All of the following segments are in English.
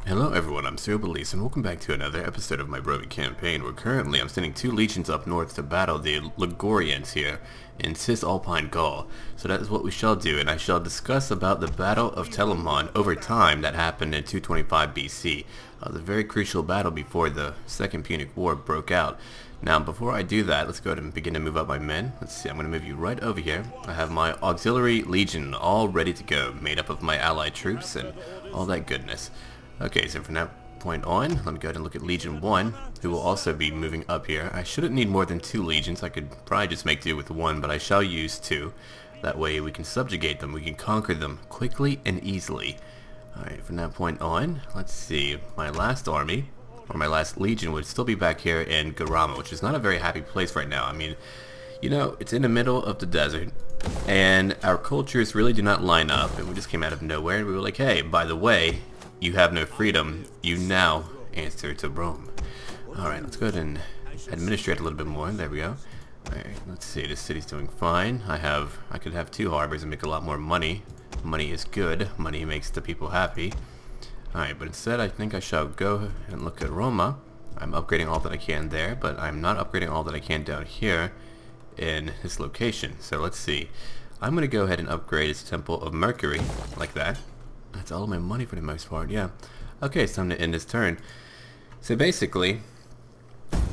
Hello everyone, I'm SurrealBeliefs and welcome back to another episode of my Roman campaign where currently I'm sending 2 legions up north to battle the Ligurians here in Cisalpine Gaul. So that is what we shall do, and I shall discuss about the Battle of Telamon over time that happened in 225 BC. It was a very crucial battle before the Second Punic War broke out. Now before I do that, let's go ahead and begin to move up my men. Let's see, I'm going to move you right over here. I have my auxiliary legion all ready to go, made up of my allied troops and all that goodness. Okay, so from that point on, let me go ahead and look at Legion 1, who will also be moving up here. I shouldn't need more than 2 legions. I could probably just make do with 1, but I shall use 2. That way we can subjugate them, we can conquer them quickly and easily. Alright, from that point on, let's see, my last army, or my last legion would still be back here in Garama, which is not a very happy place right now. I mean, you know, it's in the middle of the desert, and our cultures really do not line up, and we just came out of nowhere, and we were like, hey, by the way, you have no freedom. You now answer to Rome. Alright, let's go ahead and administrate a little bit more. There we go. Alright, let's see. This city's doing fine. I could have 2 harbors and make a lot more money. Money is good. Money makes the people happy. Alright, but instead I think I shall go and look at Roma. I'm upgrading all that I can there, but I'm not upgrading all that I can down here in this location. So let's see. I'm going to go ahead and upgrade this Temple of Mercury, like that. That's all of my money for the most part, yeah. Okay, it's time to end this turn. So basically,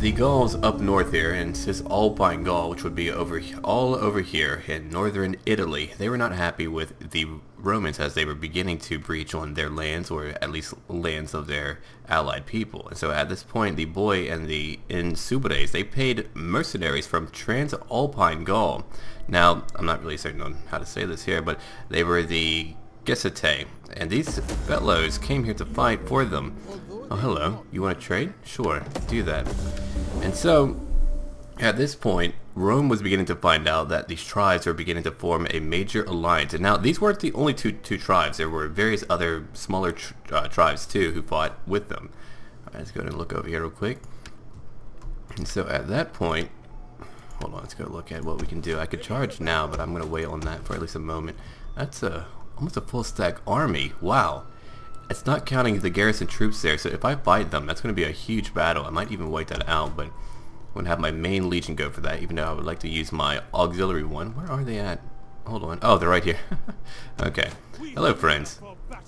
the Gauls up north here in Cisalpine Gaul, which would be all over here in northern Italy, they were not happy with the Romans as they were beginning to breach on their lands, or at least lands of their allied people. And so at this point, the Boii and the Insubres, they paid mercenaries from Transalpine Gaul. Now, I'm not really certain on how to say this here, but they were the Gesate, and these fellows came here to fight for them. Oh, hello. You want to trade? Sure, do that. And so, at this point, Rome was beginning to find out that these tribes were beginning to form a major alliance. And now, these weren't the only two tribes. There were various other smaller tribes, too, who fought with them. Alright, let's go ahead and look over here real quick. And so, at that point, hold on, let's go look at what we can do. I could charge now, but I'm going to wait on that for at least a moment. That's almost a full stack army. Wow. It's not counting the garrison troops there, so if I fight them, that's going to be a huge battle. I might even wait that out, but I'm going to have my main legion go for that, even though I would like to use my auxiliary one. Where are they at? Hold on. Oh, they're right here. Okay. Hello, friends.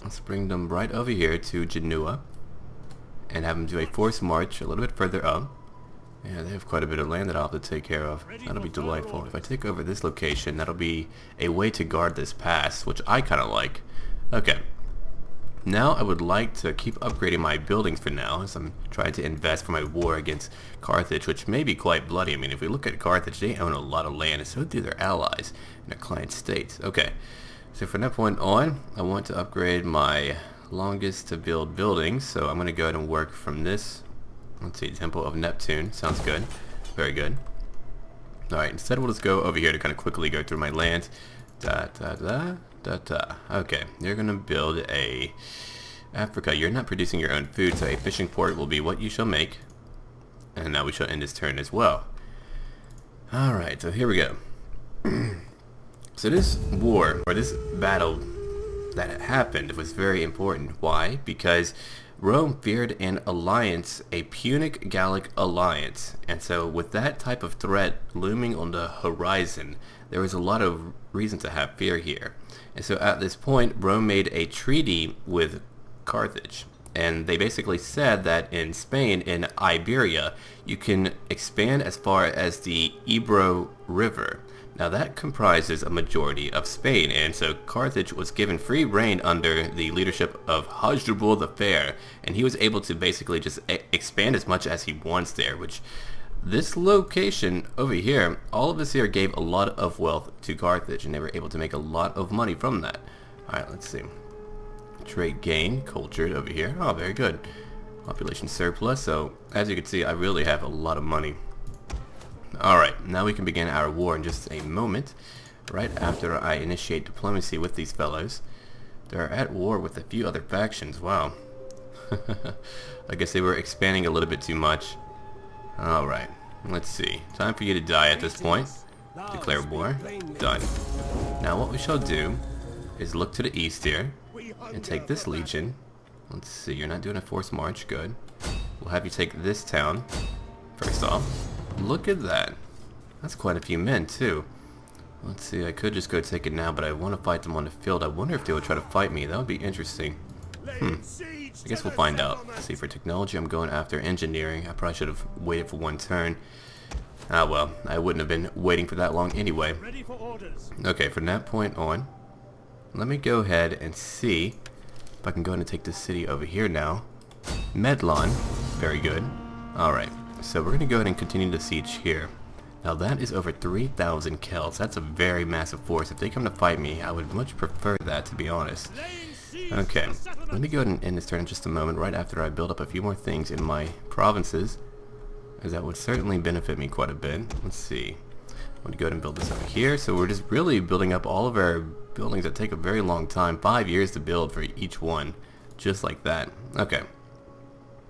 Let's bring them right over here to Genoa and have them do a forced march a little bit further up. Yeah, they have quite a bit of land that I'll have to take care of. That'll be delightful. If I take over this location, that'll be a way to guard this pass, which I kind of like. Okay. Now I would like to keep upgrading my buildings for now, as I'm trying to invest for my war against Carthage, which may be quite bloody. I mean, if we look at Carthage, they own a lot of land, and so do their allies and their client states. Okay. So from that point on, I want to upgrade my longest to build buildings, so I'm going to go ahead and work from this. Let's see, Temple of Neptune. Sounds good. Very good. Alright, instead we'll just go over here to kind of quickly go through my lands. Okay, you're going to build a Africa. You're not producing your own food, so a fishing port will be what you shall make. And now we shall end this turn as well. Alright, so here we go. So this war, or this battle that happened was very important. Why? Because Rome feared an alliance, a Punic Gallic alliance, and so with that type of threat looming on the horizon, there was a lot of reason to have fear here. And so at this point, Rome made a treaty with Carthage, and they basically said that in Spain, in Iberia, you can expand as far as the Ebro River. Now that comprises a majority of Spain, and so Carthage was given free reign under the leadership of Hasdrubal the Fair, and he was able to basically just expand as much as he wants there, which this location over here, all of us here gave a lot of wealth to Carthage, and they were able to make a lot of money from that. Alright, let's see. Trade gain, cultured over here. Oh, very good. Population surplus, so as you can see, I really have a lot of money. Alright, now we can begin our war in just a moment. Right after I initiate diplomacy with these fellows. They're at war with a few other factions. Wow. I guess they were expanding a little bit too much. Alright, let's see. Time for you to die at this point. Declare war. Done. Now what we shall do is look to the east here and take this legion Let's see, you're not doing a forced march, good. We'll have you take this town, first off. Look at that. That's quite a few men, too. Let's see, I could just go take it now, but I want to fight them on the field. I wonder if they would try to fight me. That would be interesting. I guess we'll find out. Let's see, for technology, I'm going after engineering. I probably should have waited for one turn. Ah, well, I wouldn't have been waiting for that long anyway. Okay, from that point on, let me go ahead and see if I can go ahead and take this city over here now. Medlon, very good. Alright, so we're going to go ahead and continue the siege here. Now that is over 3,000 Celts. That's a very massive force. If they come to fight me, I would much prefer that, to be honest. Okay, let me go ahead and end this turn in just a moment, right after I build up a few more things in my provinces, as that would certainly benefit me quite a bit. Let's see. I'm going to go ahead and build this over here. So we're just really building up all of our buildings that take a very long time, 5 years to build for each one, just like that. Okay.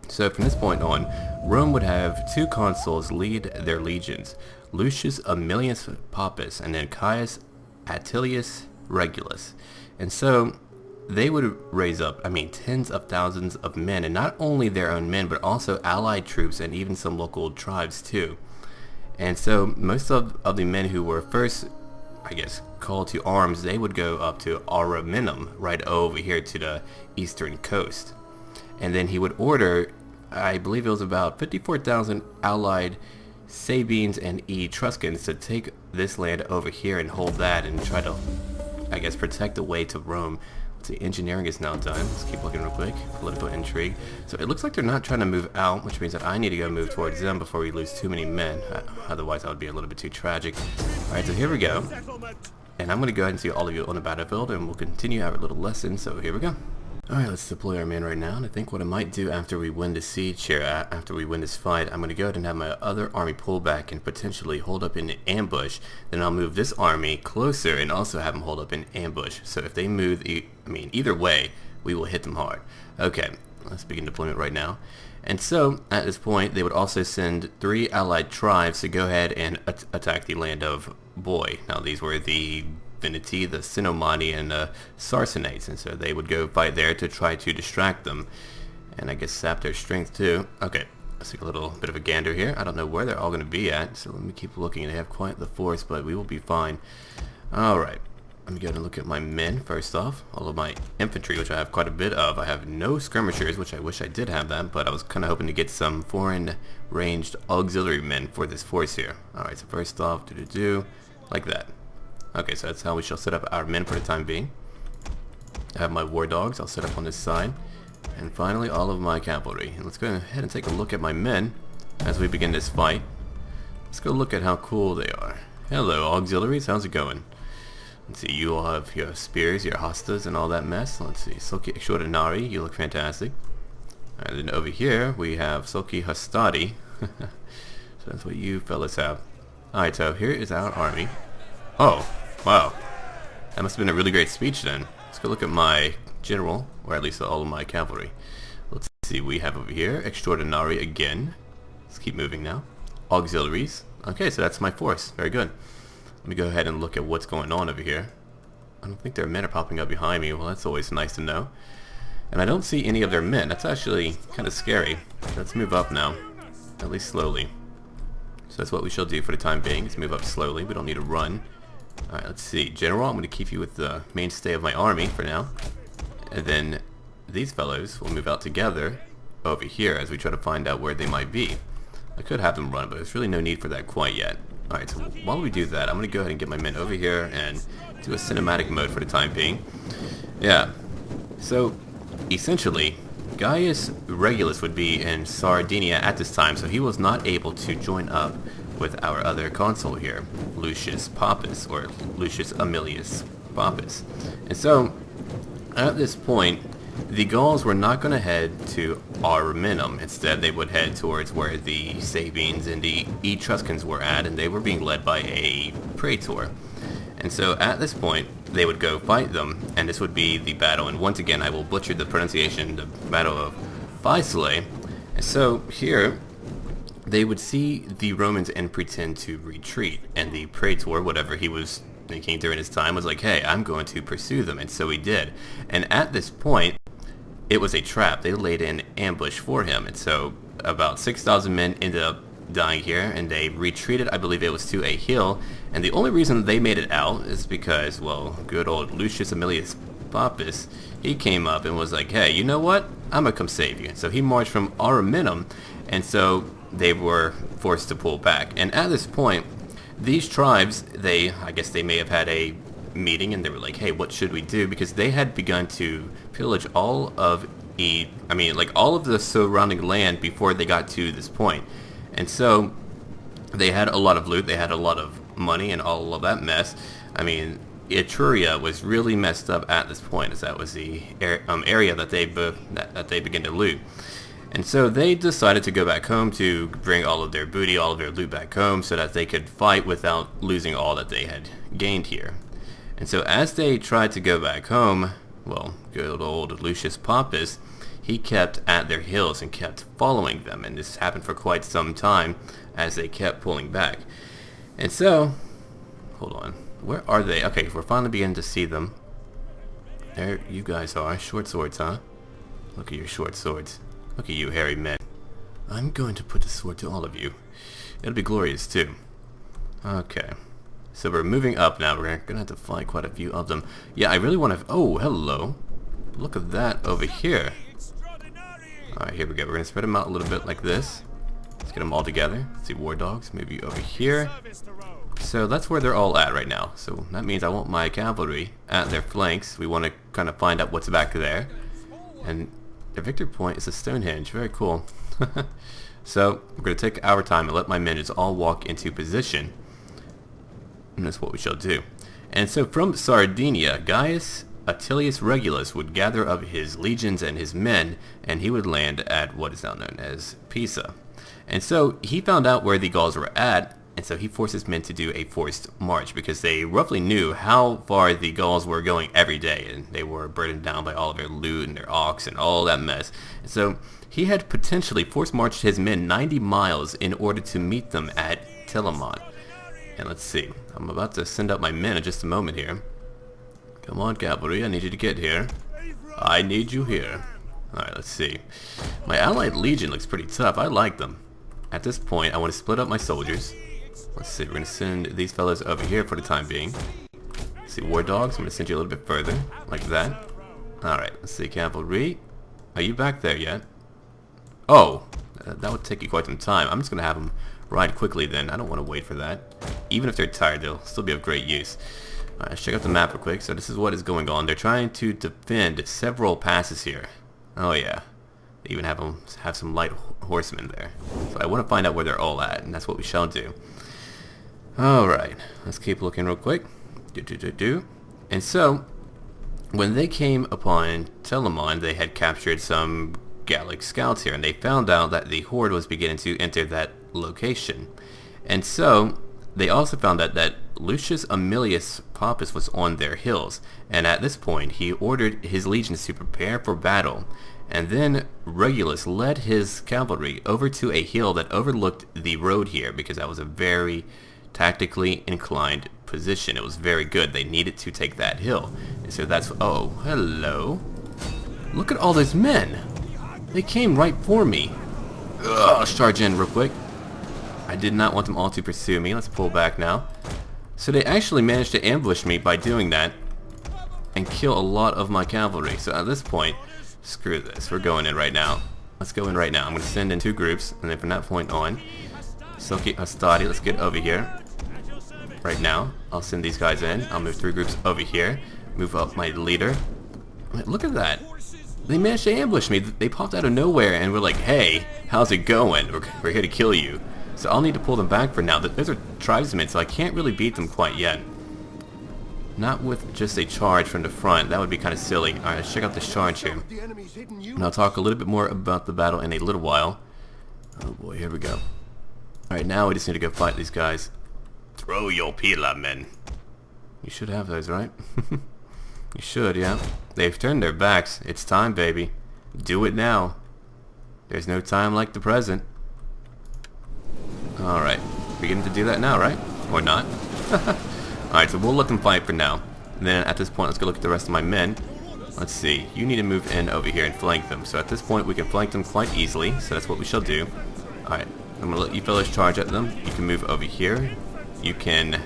So from this point on, Rome would have two consuls lead their legions, Lucius Aemilius Pappus and then Caius Atilius Regulus. And so they would raise up, tens of thousands of men, and not only their own men, but also allied troops and even some local tribes too. And so most of the men who were first, called to arms, they would go up to Ariminum, right over here to the eastern coast. And then he would order, I believe it was about 54,000 allied Sabines and Etruscans to take this land over here and hold that and try to, protect the way to Rome. The engineering is now done. Let's keep looking real quick. Political intrigue. So it looks like they're not trying to move out, which means that I need to go move towards them before we lose too many men. Otherwise, that would be a little bit too tragic. Alright, so here we go. And I'm going to go ahead and see all of you on the battlefield, and we'll continue our little lesson. So here we go. Alright, let's deploy our men right now, and I think what I might do after we win the siege here, after we win this fight, I'm going to go ahead and have my other army pull back and potentially hold up in ambush. Then I'll move this army closer and also have them hold up in ambush. So if they move, either way, we will hit them hard. Okay, let's begin deployment right now. And so, at this point, they would also send 3 allied tribes to go ahead and attack the land of Boy. Now, these were the Veneti, the Sinomani, and the Sarcenates, and so they would go fight there to try to distract them, and sap their strength too. Okay, let's take a little bit of a gander here. I don't know where they're all going to be at, so let me keep looking. They have quite the force, but we will be fine. Alright, let me go ahead and look at my men first off. All of my infantry, which I have quite a bit of. I have no skirmishers, which I wish I did have that, but I was kind of hoping to get some foreign ranged auxiliary men for this force here. Alright, so first off, like that. Okay, so that's how we shall set up our men for the time being. I have my war dogs, I'll set up on this side. And finally, all of my cavalry. And let's go ahead and take a look at my men as we begin this fight. Let's go look at how cool they are. Hello, auxiliaries, how's it going? Let's see, you all have your spears, your hostas, and all that mess. Let's see, Sulci Extraordinari, you look fantastic. And then over here, we have Sulci Hastati. So that's what you fellas have. Alright, so here is our army. Oh, wow. That must have been a really great speech then. Let's go look at my general, or at least all of my cavalry. Let's see, we have over here Extraordinary again. Let's keep moving now. Auxiliaries. Okay, so that's my force. Very good. Let me go ahead and look at what's going on over here. I don't think their men are popping up behind me. Well, that's always nice to know. And I don't see any of their men. That's actually kind of scary. Let's move up now. At least slowly. So that's what we shall do for the time being. Let's move up slowly. We don't need to run. Alright, let's see. General, I'm going to keep you with the mainstay of my army for now. And then these fellows will move out together over here as we try to find out where they might be. I could have them run, but there's really no need for that quite yet. Alright, so while we do that, I'm going to go ahead and get my men over here and do a cinematic mode for the time being. Yeah. So, essentially, Gaius Regulus would be in Sardinia at this time, so he was not able to join up with our other consul here, Lucius Pappus, or Lucius Aemilius Pappus. And so, at this point, the Gauls were not going to head to Ariminum. Instead, they would head towards where the Sabines and the Etruscans were at, and they were being led by a praetor. And so, at this point, they would go fight them, and this would be the battle. And once again, I will butcher the pronunciation, the Battle of Faesulae. And so, here, they would see the Romans and pretend to retreat, and the praetor, whatever he was thinking during his time, was like, hey, I'm going to pursue them, and so he did. And at this point, it was a trap. They laid an ambush for him, and so about 6,000 men ended up dying here, and they retreated. I believe it was to a hill, and the only reason they made it out is because, well, good old Lucius Aemilius Pappus, he came up and was like, hey, you know what? I'm gonna come save you. So he marched from Ariminum, and so they were forced to pull back. And at this point, these tribes, I guess they may have had a meeting, and they were like, hey, what should we do? Because they had begun to pillage all of all of the surrounding land before they got to this point. And so they had a lot of loot, they had a lot of money and all of that mess. I mean, Etruria was really messed up at this point, as that was the area that they began to loot. And so they decided to go back home to bring all of their booty, all of their loot back home, so that they could fight without losing all that they had gained here. And so as they tried to go back home, well, good old Lucius Pappus, he kept at their heels and kept following them, and this happened for quite some time as they kept pulling back. And so, hold on, where are they? Okay, we're finally beginning to see them. There you guys are, short swords, huh? Look at your short swords. Look at you, hairy men. I'm going to put the sword to all of you. It'll be glorious, too. Okay. So we're moving up now. We're going to have to fight quite a few of them. Yeah, I really want to... Oh, hello. Look at that over here. Alright, here we go. We're going to spread them out a little bit like this. Let's get them all together. Let's see, war dogs, maybe over here. So that's where they're all at right now. So that means I want my cavalry at their flanks. We want to kind of find out what's back there. And the victory point is a Stonehenge. Very cool. So we're going to take our time and let my men just all walk into position. And that's what we shall do. And so from Sardinia, Gaius Atilius Regulus would gather up his legions and his men, and he would land at what is now known as Pisa. And so he found out where the Gauls were at, and so he forced his men to do a forced march, because they roughly knew how far the Gauls were going every day, and they were burdened down by all of their loot and their ox and all that mess. And so he had potentially forced marched his men 90 miles in order to meet them at Telamon. And let's see, I'm about to send out my men in just a moment here. Come on, cavalry, I need you to get here. I need you here. Alright, let's see. My allied legion looks pretty tough. I like them. At this point, I want to split up my soldiers. Let's see, we're going to send these fellas over here for the time being. Let's see, war dogs, I'm going to send you a little bit further, like that. Alright, let's see, cavalry. Are you back there yet? Oh, that would take you quite some time. I'm just going to have them ride quickly then. I don't want to wait for that. Even if they're tired, they'll still be of great use. Alright, let's check out the map real quick. So this is what is going on. They're trying to defend several passes here. Oh yeah. They even have some light horsemen there. So I want to find out where they're all at, and that's what we shall do. Alright, let's keep looking real quick. And so, when they came upon Telamon, they had captured some Gallic scouts here, and they found out that the horde was beginning to enter that location. And so, they also found out that Lucius Aemilius Pappus was on their hills, and at this point he ordered his legions to prepare for battle, and then Regulus led his cavalry over to a hill that overlooked the road here, because that was a very tactically inclined position. It was very good. They needed to take that hill. And so that's... Oh, hello. Look at all those men. They came right for me. Ugh, let's charge in real quick. I did not want them all to pursue me. Let's pull back now. So they actually managed to ambush me by doing that and kill a lot of my cavalry. So at this point, screw this. We're going in right now. Let's go in right now. I'm going to send in 2 groups, and then from that point on, Silky Hastati, let's get over here. Right now, I'll send these guys in. I'll move 3 groups over here. Move up my leader. Look at that. They managed to ambush me. They popped out of nowhere and were like, hey, how's it going? We're here to kill you. So I'll need to pull them back for now. Those are tribesmen, so I can't really beat them quite yet. Not with just a charge from the front. That would be kind of silly. Alright, let's check out this charge here. And I'll talk a little bit more about the battle in a little while. Oh boy, here we go. Alright, now we just need to go fight these guys. Throw your pila, men. You should have those, right? You should, yeah. They've turned their backs. It's time, baby. Do it now. There's no time like the present. Alright. Beginning to do that now, right? Or not? Alright, so we'll let them fight for now. And then at this point, let's go look at the rest of my men. Let's see, you need to move in over here and flank them. So at this point we can flank them quite easily, so that's what we shall do. Alright, I'm gonna let you fellas charge at them. You can move over here. You can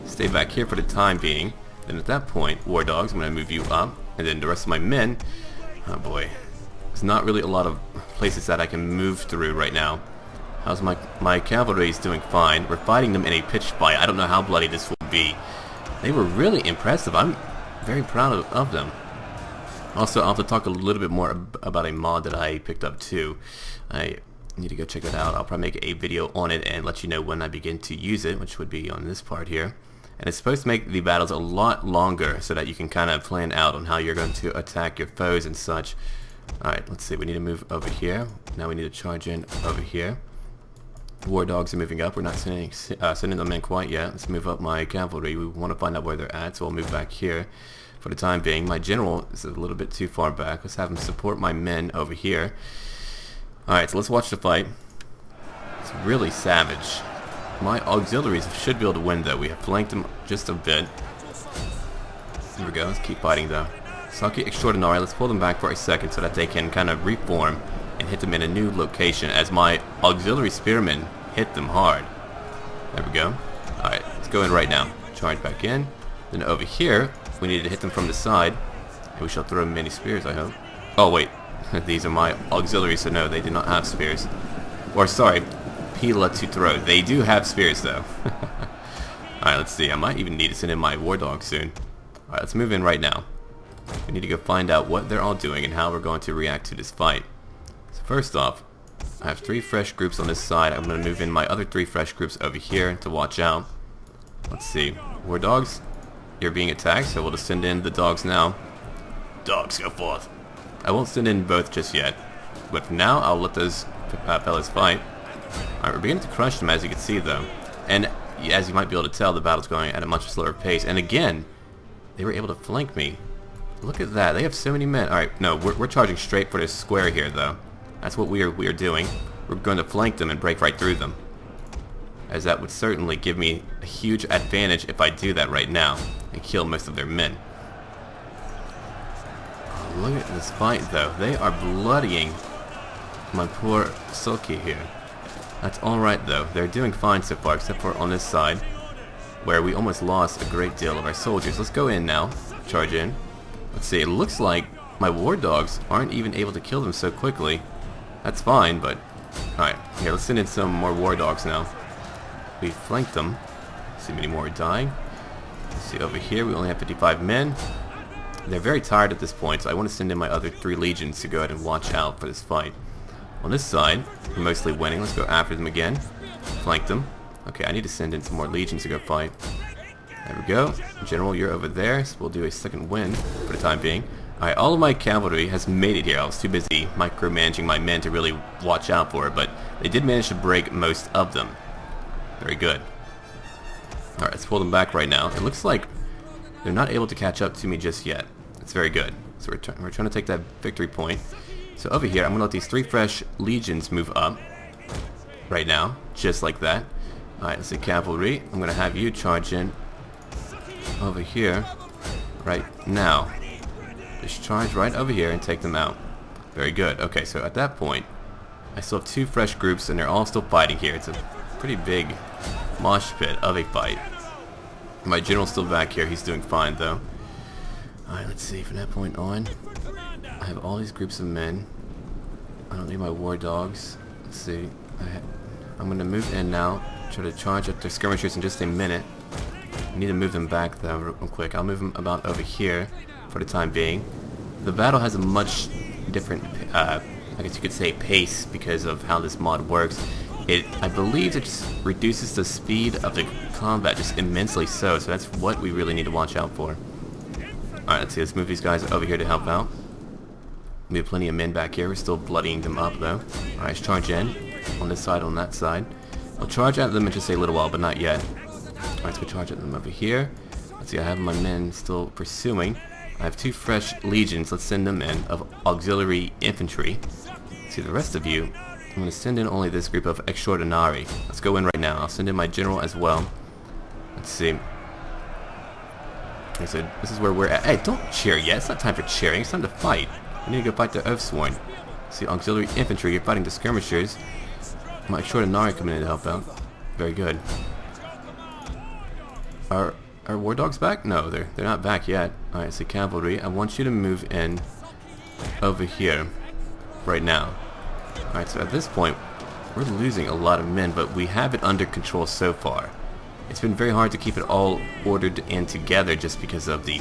stay back here for the time being. Then at that point, war dogs, I'm gonna move you up. And then the rest of my men, oh boy, there's not really a lot of places that I can move through right now. How's my cavalry is doing fine. We're fighting them in a pitched fight. I don't know how bloody this will be. They were really impressive. I'm very proud of them. Also, I'll have to talk a little bit more about a mod that I picked up too. I need to go check it out. I'll probably make a video on it and let you know when I begin to use it, which would be on this part here. And it's supposed to make the battles a lot longer so that you can kind of plan out on how you're going to attack your foes and such. Alright, let's see. We need to move over here. Now we need to charge in over here. War dogs are moving up. We're not sending them in quite yet. Let's move up my cavalry. We want to find out where they're at, so I'll move back here for the time being. My general is a little bit too far back. Let's have him support my men over here. Alright, so let's watch the fight. It's really savage. My auxiliaries should be able to win though. We have flanked them just a bit. Here we go. Let's keep fighting though. Saki Extraordinary. Let's pull them back for a second so that they can kind of reform and hit them in a new location as my auxiliary spearmen hit them hard. There we go. Alright, let's go in right now. Charge back in. Then over here, we need to hit them from the side. And we shall throw many spears, I hope. Oh wait, these are my auxiliaries, so no, they do not have spears. Or sorry, Pila to throw. They do have spears though. Alright, let's see. I might even need to send in my war dog soon. Alright, let's move in right now. We need to go find out what they're all doing and how we're going to react to this fight. So first off, I have 3 fresh groups on this side. I'm going to move in my other 3 fresh groups over here to watch out. Let's see. War dogs, you're being attacked, so we'll just send in the dogs now. Dogs, go forth. I won't send in both just yet, but for now, I'll let those fellas fight. Alright, we're beginning to crush them, as you can see, though. And as you might be able to tell, the battle's going at a much slower pace. And again, they were able to flank me. Look at that. They have so many men. Alright, no, we're charging straight for this square here, though. That's what we are doing. We're going to flank them and break right through them, as that would certainly give me a huge advantage if I do that right now and kill most of their men. Oh, look at this fight, though. They are bloodying my poor Soki here. That's alright, though. They're doing fine so far, except for on this side, where we almost lost a great deal of our soldiers. Let's go in now. Charge in. Let's see, it looks like my war dogs aren't even able to kill them so quickly. That's fine, but... Alright, here, let's send in some more war dogs now. We flanked them. Let's see, many more are dying. Let's see, over here we only have 55 men. They're very tired at this point, so I want to send in my other 3 legions to go ahead and watch out for this fight. On this side, we're mostly winning. Let's go after them again. Flank them. Okay, I need to send in some more legions to go fight. There we go. General, you're over there, so we'll do a second win for the time being. Alright, all of my cavalry has made it here. I was too busy micromanaging my men to really watch out for it, but they did manage to break most of them. Very good. Alright, let's pull them back right now. It looks like they're not able to catch up to me just yet. That's very good. So we're trying to take that victory point. So over here, I'm going to let these 3 fresh legions move up right now, just like that. Alright, let's see, cavalry. I'm going to have you charge in over here right now. Just charge right over here and take them out. Very good. Okay, so at that point, I still have 2 fresh groups and they're all still fighting here. It's a pretty big mosh pit of a fight. My general's still back here. He's doing fine, though. Alright, let's see. From that point on, I have all these groups of men. I don't need my war dogs. Let's see. I'm going to move in now. Try to charge up their skirmishers in just a minute. I need to move them back, though, real quick. I'll move them about over here for the time being. The battle has a much different, I guess you could say, pace because of how this mod works. I believe it just reduces the speed of the combat just immensely so that's what we really need to watch out for. Alright, let's see, let's move these guys over here to help out. We have plenty of men back here. We're still bloodying them up, though. Alright, let's charge in. On this side, on that side. I'll charge at them in just a little while, but not yet. Alright, let's go charge at them over here. Let's see, I have my men still pursuing. I have 2 fresh legions. Let's send them in of auxiliary infantry. Let's see, the rest of you, I'm going to send in only this group of extraordinary. Let's go in right now. I'll send in my general as well. Let's see. I said, this is where we're at. Hey, don't cheer yet. It's not time for cheering. It's time to fight. We need to go fight the Oathsworn. See, auxiliary infantry, you're fighting the skirmishers. My short Nari coming in to help out. Very good. Are war dogs back? No, they're not back yet. Alright, so cavalry, I want you to move in over here right now. Alright, so at this point, we're losing a lot of men, but we have it under control so far. It's been very hard to keep it all ordered and together just because of the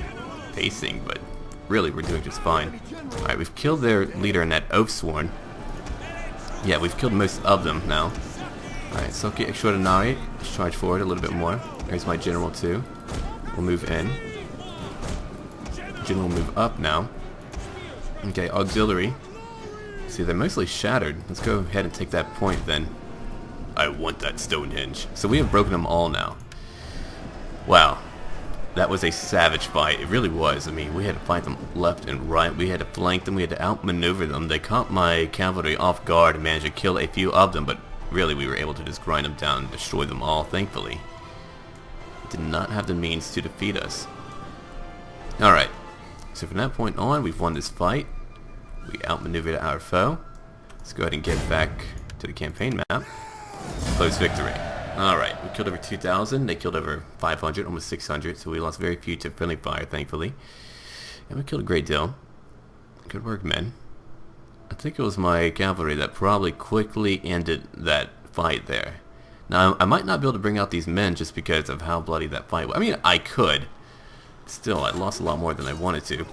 pacing, but really we're doing just fine. Alright, we've killed their leader in that Oathsworn. Yeah, we've killed most of them now. Alright, Soki Extraordinary, let's charge forward a little bit more. There's my general too. We'll move in. General will move up now. Okay, auxiliary. See, they're mostly shattered. Let's go ahead and take that point then. I want that Stonehenge. So we have broken them all now. Wow. That was a savage fight. It really was. I mean, we had to fight them left and right. We had to flank them. We had to outmaneuver them. They caught my cavalry off guard and managed to kill a few of them, but really we were able to just grind them down and destroy them all, thankfully. Did not have the means to defeat us. Alright. So from that point on, we've won this fight. We outmaneuvered our foe. Let's go ahead and get back to the campaign map. Close victory. Alright, we killed over 2,000. They killed over 500, almost 600. So we lost very few to friendly fire, thankfully. And we killed a great deal. Good work, men. I think it was my cavalry that probably quickly ended that fight there. Now, I might not be able to bring out these men just because of how bloody that fight was. I mean, I could. Still, I lost a lot more than I wanted to.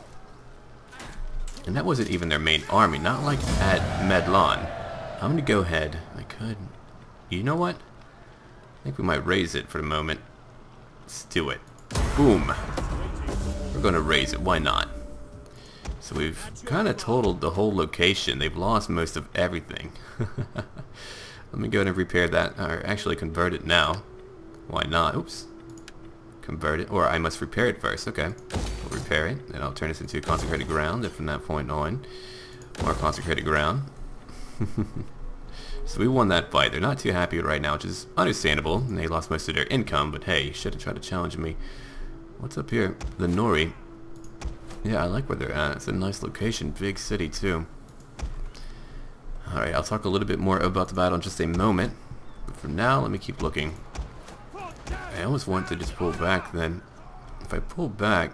And that wasn't even their main army, not like at Medlon. I'm going to go ahead. I could. You know what? I think we might raise it for the moment. Let's do it. Boom. We're going to raise it. Why not? So we've kind of totaled the whole location. They've lost most of everything. Let me go ahead and repair that, or actually convert it now. Why not? Oops. Convert it, or I must repair it first. Okay. We'll repair it, and I'll turn this into consecrated ground, and from that point on, more consecrated ground. So we won that fight. They're not too happy right now, which is understandable, and they lost most of their income, but hey, you should have tried to challenge me. What's up here? The Nori. Yeah, I like where they're at. It's a nice location, big city too. Alright, I'll talk a little bit more about the battle in just a moment. But for now, let me keep looking. I almost want to just pull back then. If I pull back,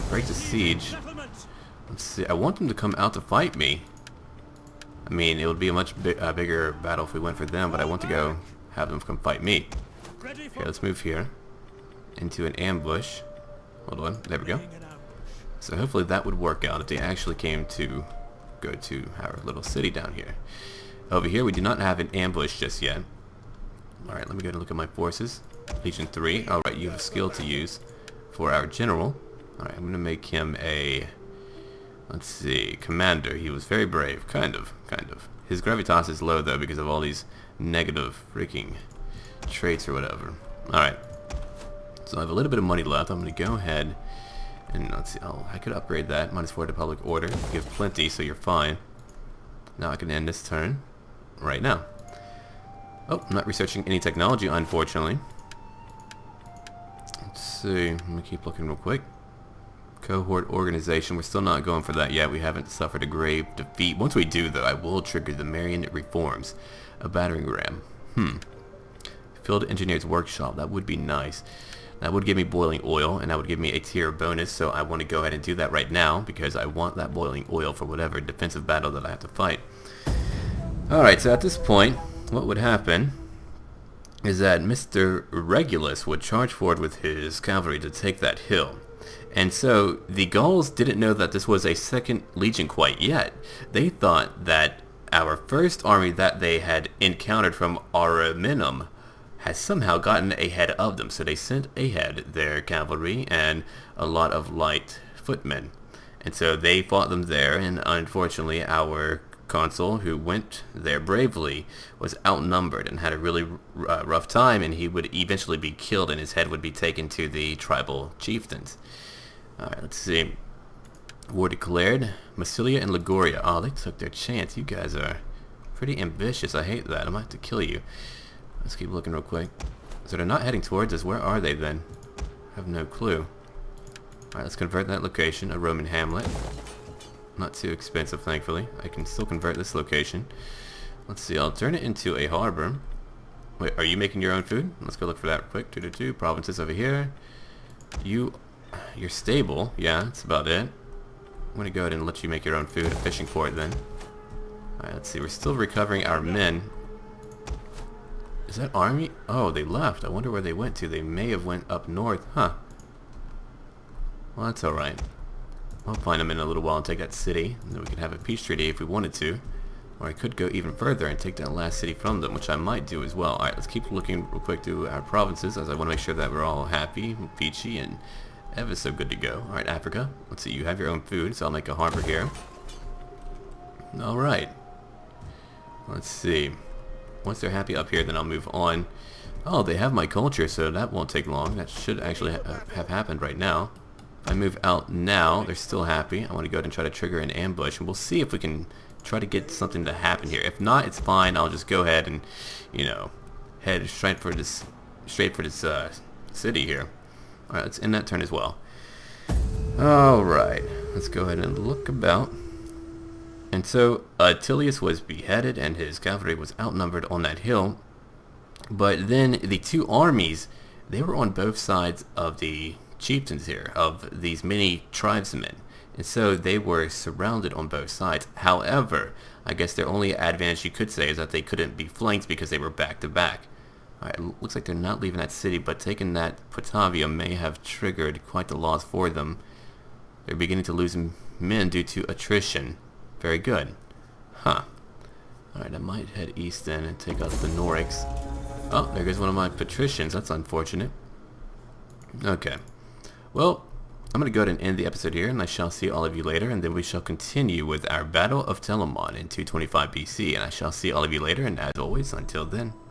break the siege. Let's see, I want them to come out to fight me. I mean, it would be a much bigger battle if we went for them, but I want to go have them come fight me. Okay, let's move here into an ambush. Hold on, there we go. So hopefully that would work out if they actually came to go to our little city down here. Over here, we do not have an ambush just yet. Alright, let me go and look at my forces. Legion 3. Alright, you have a skill to use for our general. Alright, I'm going to make him a, let's see, commander. He was very brave. Kind of. His gravitas is low, though, because of all these negative freaking traits or whatever. Alright. So I have a little bit of money left. I'm going to go ahead and let's see. Oh, I could upgrade that. -4 to public order. Give plenty, so you're fine. Now I can end this turn right now. Oh, I'm not researching any technology, unfortunately. Let's see. Let me keep looking real quick. Cohort organization. We're still not going for that yet. We haven't suffered a grave defeat. Once we do, though, I will trigger the Marian reforms. A battering ram. Field engineer's workshop. That would be nice. That would give me boiling oil, and that would give me a tier bonus, so I want to go ahead and do that right now, because I want that boiling oil for whatever defensive battle that I have to fight. Alright, so at this point, what would happen is that Mr. Regulus would charge forward with his cavalry to take that hill. And so, the Gauls didn't know that this was a second legion quite yet. They thought that our first army that they had encountered from Ariminum has somehow gotten ahead of them, so they sent ahead their cavalry and a lot of light footmen. And so they fought them there, and unfortunately our consul, who went there bravely, was outnumbered and had a really rough time, and he would eventually be killed and his head would be taken to the tribal chieftains. Alright, let's see. War declared. Massilia and Liguria. Oh, they took their chance. You guys are pretty ambitious. I hate that. I might have to kill you. Let's keep looking real quick. So they're not heading towards us. Where are they then? I have no clue. Alright, let's convert that location, a Roman hamlet. Not too expensive, thankfully. I can still convert this location. Let's see, I'll turn it into a harbor. Wait, are you making your own food? Let's go look for that real quick. Provinces over here. You're stable. Yeah, that's about it. I'm gonna go ahead and let you make your own food. A fishing port then. Alright, let's see. We're still recovering our men. Is that army? Oh, they left. I wonder where they went to. They may have went up north. Huh. Well, that's alright. I'll find them in a little while and take that city. And then we can have a peace treaty if we wanted to. Or I could go even further and take that last city from them, which I might do as well. Alright, let's keep looking real quick through our provinces, as I want to make sure that we're all happy, peachy, and ever so good to go. Alright, Africa. Let's see, you have your own food, so I'll make a harbor here. Alright. Let's see. Once they're happy up here, then I'll move on. Oh, they have my culture, so that won't take long. That should actually have happened right now. If I move out now, they're still happy. I want to go ahead and try to trigger an ambush, and we'll see if we can try to get something to happen here. If not, it's fine. I'll just go ahead and, you know, head straight for this city here. Alright, let's end that turn as well. Alright, let's go ahead and look about. And so, Attilius was beheaded and his cavalry was outnumbered on that hill. But then the two armies, they were on both sides of the chieftains here, of these many tribesmen. And so they were surrounded on both sides. However, I guess their only advantage you could say is that they couldn't be flanked because they were back to back. Alright, looks like they're not leaving that city, but taking that Potavia may have triggered quite the loss for them. They're beginning to lose men due to attrition. Very good. Huh. Alright, I might head east then and take out the Norics. Oh, there goes one of my patricians. That's unfortunate. Okay. Well, I'm going to go ahead and end the episode here, and I shall see all of you later, and then we shall continue with our Battle of Telamon in 225 BC, and I shall see all of you later, and as always, until then.